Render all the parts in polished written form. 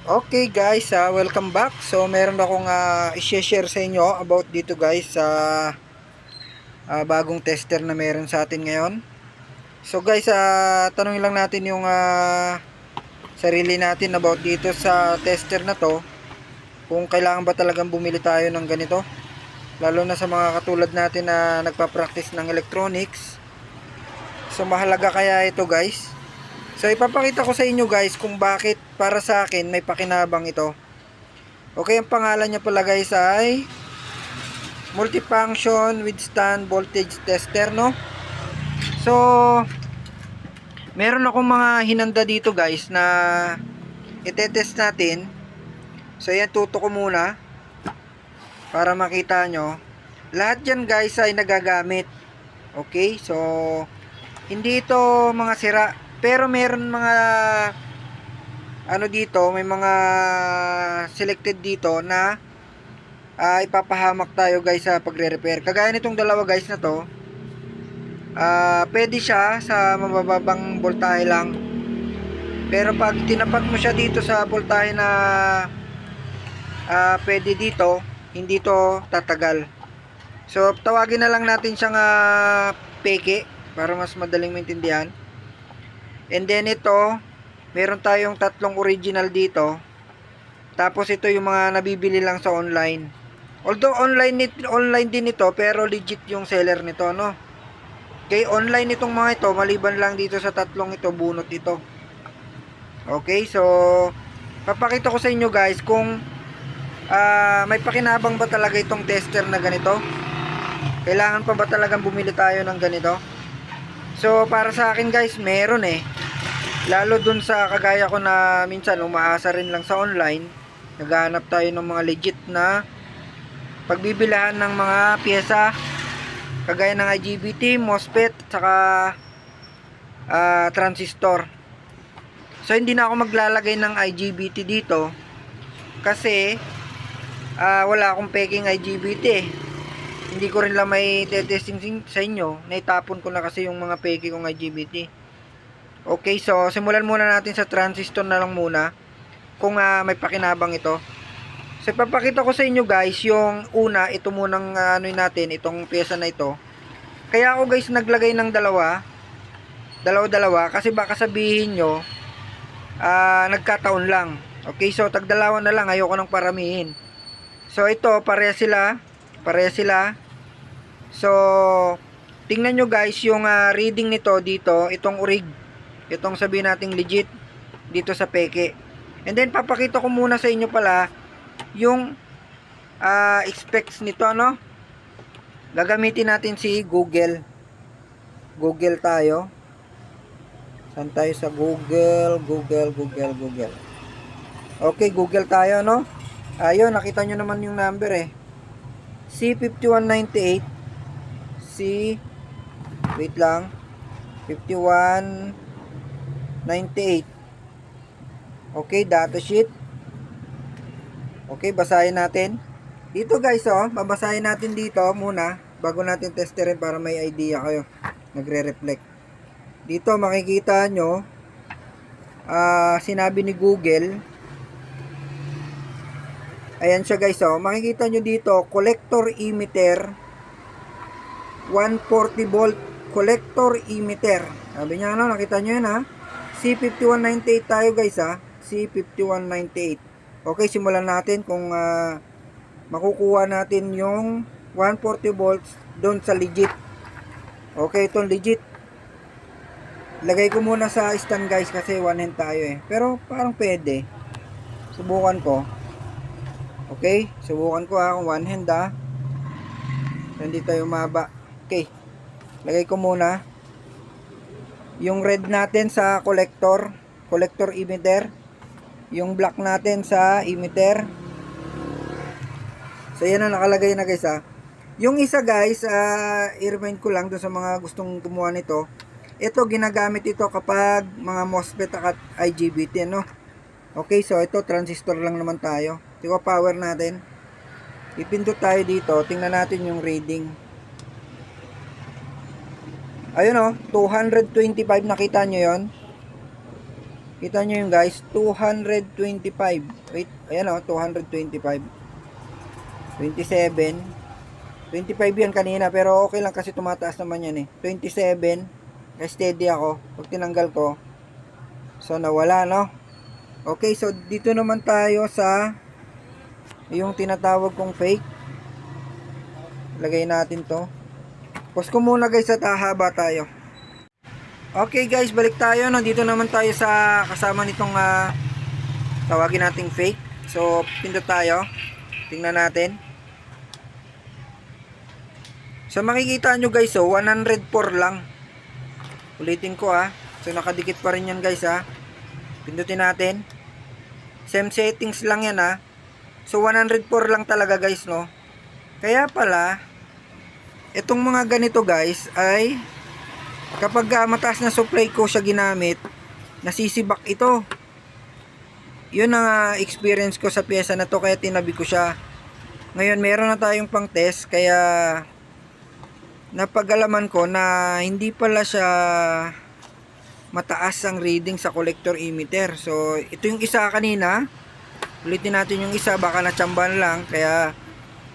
Okay guys, welcome back. So meron akong i-share sa inyo about dito guys sa bagong tester na meron sa atin ngayon. So guys, tanungin lang natin yung sarili natin about dito sa tester na to. Kung kailangan ba talagang bumili tayo ng ganito. Lalo na sa mga katulad natin na nagpa-practice ng electronics. So mahalaga kaya ito guys. So ipapakita ko sa inyo guys kung bakit para sa akin may pakinabang ito. Okay, ang pangalan niya pala guys ay multifunction withstand voltage tester, no? So meron akong mga hinanda dito guys na itetest natin. So yan, tuto ko muna para makita nyo. Lahat yan guys ay nagagamit. Okay, so hindi ito mga sira, pero meron mga ano dito, may mga selected dito na ipapahamak tayo guys sa pagre-repair. Kagaya nitong dalawa guys na to, pwede siya sa mabababang voltahe lang. Pero pag tinapat mo siya dito sa voltahe na pwede dito, hindi to tatagal. So tawagin na lang natin siyang peke para mas madaling maintindihan. And then ito, meron tayong tatlong original dito. Tapos ito yung mga nabibili lang sa online. Although online din ito, pero legit yung seller nito, no? Okay, online itong mga ito, maliban lang dito sa tatlong ito, bunot ito. Okay, so papakita ko sa inyo guys kung may pakinabang ba talaga itong tester na ganito. Kailangan pa ba talagang bumili tayo ng ganito? So para sa akin guys, meron lalo dun sa kagaya ko na minsan umaasa rin lang sa online. Naghahanap tayo ng mga legit na pagbibilahan ng mga pyesa kagaya ng IGBT, MOSFET, saka transistor. So hindi na ako maglalagay ng IGBT dito kasi wala akong peking IGBT Hindi ko rin lang may testing sa inyo. Naitapon ko na kasi yung mga peke kong IGBT. Okay, so simulan muna natin sa transistor na lang muna kung may pakinabang ito. So ipapakita ko sa inyo guys yung una, ito munang natin, itong pyesa na ito. Kaya ako guys naglagay ng dalawa kasi baka sabihin nyo nagkataon lang. Okay, so tagdalawa na lang, ayoko nang paramihin. So ito, pareha sila. So tingnan nyo guys yung reading nito dito, itong orig, itong sabihin nating legit dito sa peke. And then papakita ko muna sa inyo pala yung specs nito, no? Gagamitin natin si Google tayo. Saan tayo? Sa Google. Okay, Google tayo, no? Ayun, nakita nyo naman yung number C5198 wait lang, 5198. Okay, datasheet. Okay, basahin natin dito guys, babasahin natin dito muna bago natin testerin para may idea kayo. Nagre-reflect dito, makikita nyo sinabi ni Google. Ayan siya guys, makikita nyo dito, collector emitter 140 volt collector emitter. Sabi niya, nakita nyo yan C5198 tayo guys, C5198. Okay, simulan natin kung makukuha natin yung 140 volts doon sa legit. Okay, itong legit lagay ko muna sa stand guys kasi one hand tayo pero parang pwede. Subukan ko. Okay, subukan ko kung one hand hindi tayo maba. Okay, lagay ko muna yung red natin sa collector emitter, yung black natin sa emitter. So yan na nakalagay na guys Yung isa guys, i-remind ko lang doon sa mga gustong gumawa nito. Ito ginagamit ito kapag mga MOSFET at IGBT, no? Okay, so ito transistor lang naman tayo. Ito power natin. Ipindot tayo dito, tingnan natin yung reading. Ayun 225, nakita nyo yon. Kita nyo yung guys, 225. Wait, ayan o, 225. 27. 25 yan kanina, pero okay lang kasi tumataas naman yan eh. 27. Steady ako. Pag tinanggal ko, so nawala, no? Okay, so dito naman tayo sa yung tinatawag kong fake. Lagay natin to. Pause ko muna guys at hahaba tayo. Okay guys, balik tayo. Nandito naman tayo sa kasama nitong tawagin nating fake. So, pindot tayo. Tingnan natin. So, makikita nyo guys, 104 lang. Ulitin ko So, nakadikit pa rin yan guys Pindutin natin. Same settings lang yan So, 104 lang talaga guys, no? Kaya pala, itong mga ganito guys ay kapag mataas na supply ko siya ginamit, nasisibak ito. Yun ang experience ko sa pyesa na to, kaya tinabi ko siya. Ngayon meron na tayong pang test, kaya napagalaman ko na hindi pala siya mataas ang reading sa collector emitter. So ito yung isa kanina, ulitin natin yung isa, baka natsamban lang, kaya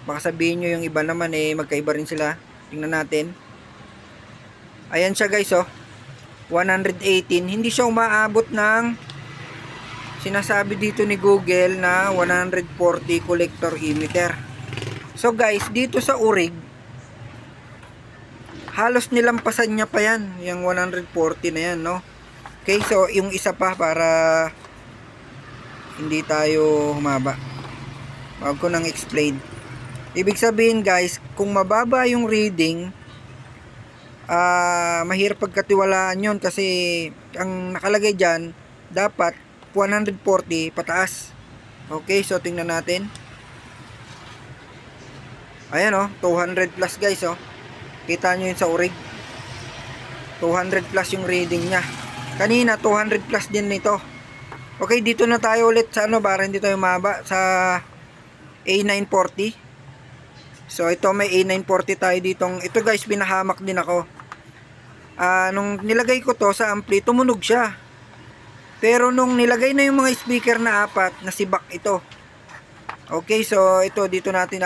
baka sabihin nyo yung iba naman magkaiba rin sila. Tingnan natin. Ayan siya guys 118. Hindi siya umaabot ng sinasabi dito ni Google na 140 collector emitter. So guys, dito sa Urig, halos nilampasan niya pa yan, yung 140 na yan, no? Okay, so yung isa pa para hindi tayo humaba. Wag ko nang explain. Ibig sabihin guys, kung mababa yung reading, mahirap pagkatiwalaan yun kasi ang nakalagay dyan dapat 140 pataas. Okay, so tingnan natin. Ayan 200 plus guys kita nyo yun sa Urig, 200 plus yung reading nya. Kanina 200 plus din nito. Okay, dito na tayo ulit sa para hindi tayo maba sa A940. So ito may A940 tayo ditong. Ito guys, binahamak din ako. Nung nilagay ko to sa ampli, tumunog siya. Pero nung nilagay na yung mga speaker na 4, nasibak ito. Okay, so ito dito natin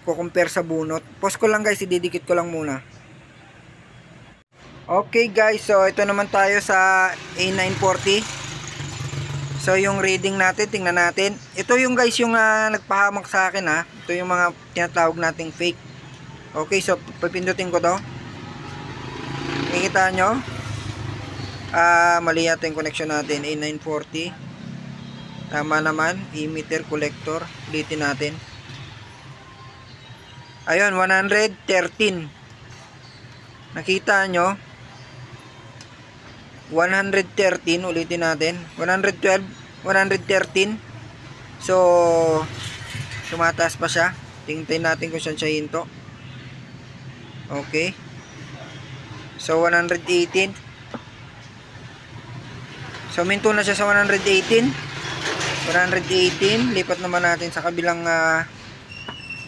kukumpare sa bunot. Pause ko lang guys, ididikit ko lang muna. Okay guys, so ito naman tayo sa A940. So yung reading natin, tingnan natin. Ito yung guys yung nagpahamak sa akin Ito yung mga tinatawag nating fake. Okay, so pipindutin ko to. Nakikita nyo? Mali yata yung connection natin. A940. Tama naman. Emitter collector. Ulitin natin. Ayun, 113. Nakita nyo? 113. Ulitin natin. 112. 113. So, tumataas pa siya. Tingnan natin kung saan siya hinto. Okay. So 118. So minto na siya sa 118. 118. Lipat naman natin sa kabilang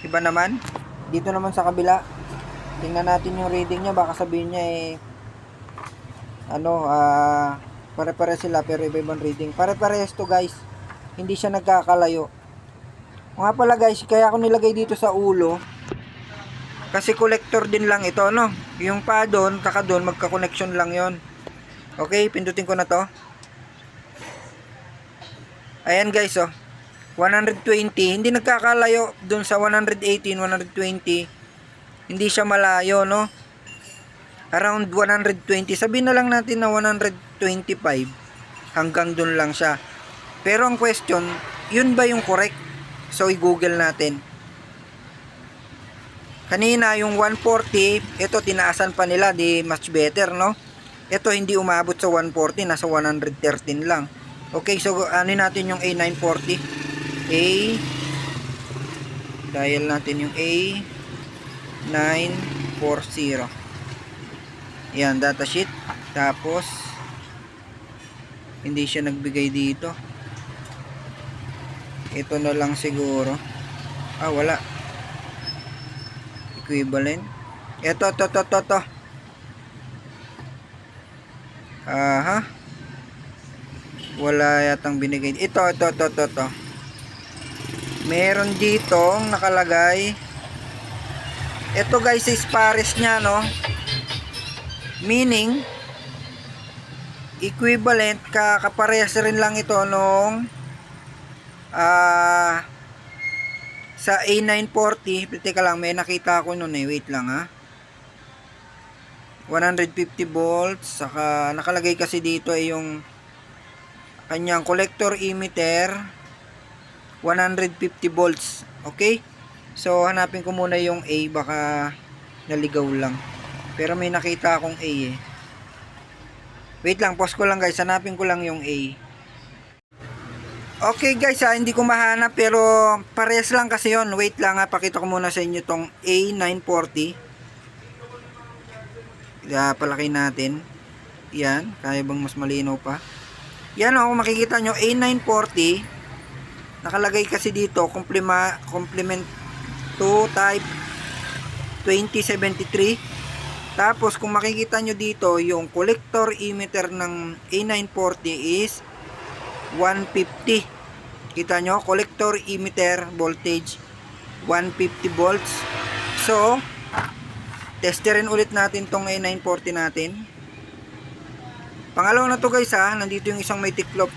iba naman. Dito naman sa kabila. Tingnan natin yung reading niya, baka sabihin niya pare-pare sila pero iba-ibang reading. Pare-parehas to guys. Hindi siya nagkakalayo. Nga pala guys, kaya ako nilagay dito sa ulo kasi collector din lang ito, no? Yung pa doon, kaka doon, magka-connection lang yon. Okay, pindutin ko na to. Ayan guys 120, hindi nagkakalayo doon sa 118, 120. Hindi siya malayo, no? Around 120. Sabihin na lang natin na 125. Hanggang doon lang siya. Pero ang question, yun ba yung correct? So i-google natin. Kanina yung 140, ito tinaasan pa nila, di much better, no? Ito hindi umabot sa 140, nasa 113 lang. Okay, so ano natin yung A940. Dial natin yung A940. Yan, datasheet. Tapos hindi siya nagbigay dito. Ito na lang siguro. Wala. Equivalent. Ito. Aha. Wala yatang binigay. Ito. Meron ditong nakalagay. Ito guys is pares niya, no? Meaning equivalent, kaparehas rin lang ito nung sa A940. Teka lang, may nakita ako noon wait lang 150 volts, saka nakalagay kasi dito ay yung kanyang collector emitter 150 volts. Okay, so hanapin ko muna yung A, baka naligaw lang, pero may nakita akong A wait lang, pause ko lang guys, hanapin ko lang yung A. Okay guys, hindi ko mahanap, pero pares lang kasi yon. Wait lang pakita ko muna sa inyo tong A940. Palaki natin. Yan, kaya bang mas malinaw pa? Yan kung makikita nyo, A940. Nakalagay kasi dito, complement to type 2073. Tapos kung makikita nyo dito, yung collector emitter ng A940 is 150. Kita nyo, collector emitter voltage 150 volts. So testerin ulit natin tong A940 natin. Pangalawa na to guys nandito yung isang may tiklop.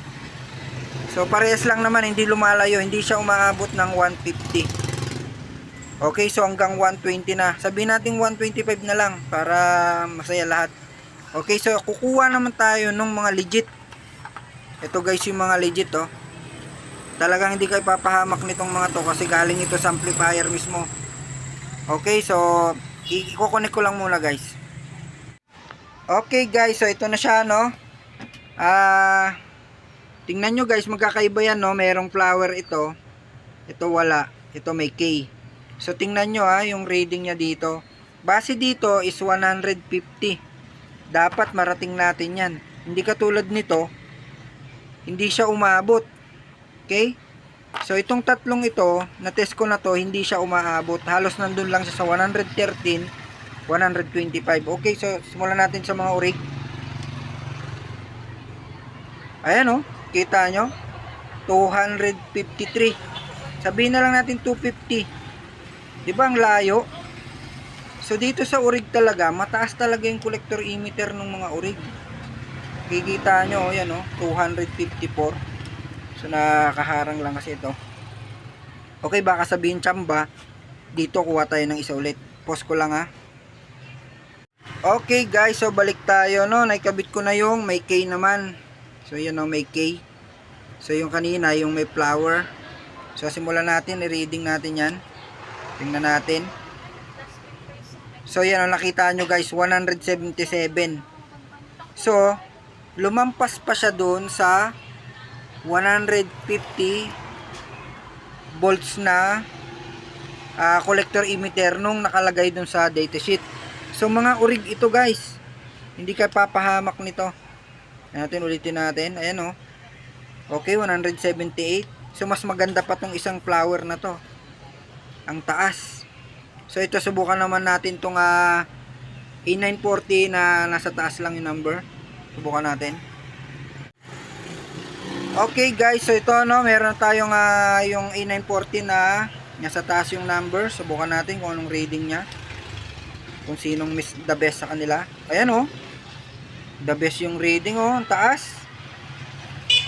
So parehas lang naman, hindi lumalayo, hindi siya umaabot ng 150. Okay, so hanggang 120 na. Sabihin natin 125 na lang para masaya lahat. Okay, so kukuha naman tayo ng mga legit. Ito guys yung mga legit Talagang hindi kayo papahamak nitong mga to kasi galing ito sa amplifier mismo. Okay, so i-connect ko lang muna guys. Okay guys, so ito na siya tingnan nyo guys, magkakaiba yan merong flower ito. Ito wala. Ito may K. So tingnan nyo yung reading niya dito. Base dito is 150. Dapat marating natin yan. Hindi katulad nito, hindi siya umabot. Okay? So itong tatlong ito, na-test ko na to, hindi siya umaabot. Halos nandun lang siya sa 113, 125. Okay, so simulan natin sa mga urig. Ayan kita nyo? 253. Sabihin na lang natin 250. Diba ang layo? So dito sa urig talaga, mataas talaga yung collector emitter ng mga urig. Kikita nyo, yan 254. So nakaharang lang kasi ito. Okay, baka sabihin tsamba. Dito kuha tayo ng isa ulit. Pause ko lang Okay guys, so balik tayo naikabit ko na yung may K naman. So yun may K. So yung kanina yung may flower. So simulan natin, i-reading natin yan. Tingnan natin. So yan nakita nyo guys, 177. So lumampas pa siya doon sa 150 volts na collector emitter nung nakalagay dun sa datasheet. So mga urig ito guys, hindi ka papahamak nito. Ulitin natin. Ayan okay, 178. So mas maganda pa tong isang flower na to, ang taas. So ito, subukan naman natin tong A940 na nasa taas lang yung number. Subukan natin. Okay guys, so ito meron tayong yung A940 na nasa taas yung number. Subukan natin kung anong reading niya, kung sinong the best sa kanila. Ayan the best yung reading ang taas.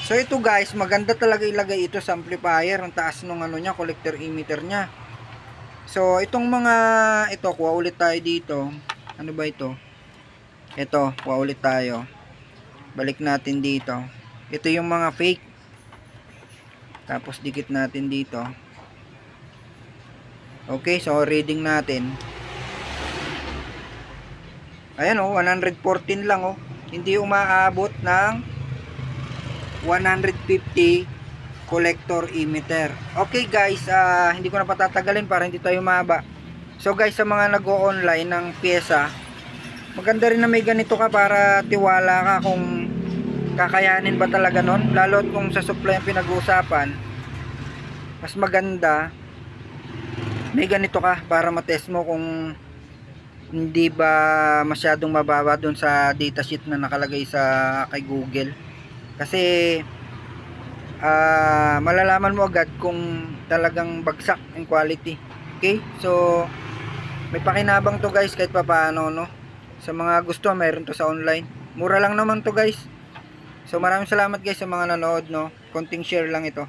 So ito guys, maganda talaga ilagay ito sa amplifier, ang taas nung niya, collector emitter niya. So itong mga ito, kuha ulit tayo dito. Ano ba ito? Ito, kuha ulit tayo. Balik natin dito. Ito yung mga fake. Tapos dikit natin dito. Okay, so reading natin. Ayan 114 lang Hindi umaabot ng 150 collector emitter. Okay guys, hindi ko na patatagalin para hindi tayo mahaba. So guys, sa mga nag-o-online ng pyesa, maganda rin na may ganito ka para tiwala ka kung kakayanin ba talaga nun. Lalo kung sa supply ang pinag-uusapan, mas maganda may ganito ka para matest mo kung hindi ba masyadong mababa dun sa datasheet na nakalagay sa kay Google. Kasi malalaman mo agad kung talagang bagsak ang quality. Okay? So may pakinabang to guys kahit papaano, no? Sa mga gusto, mayroon to sa online. Mura lang naman to guys. So maraming salamat guys sa mga nanood, no? Konting share lang ito.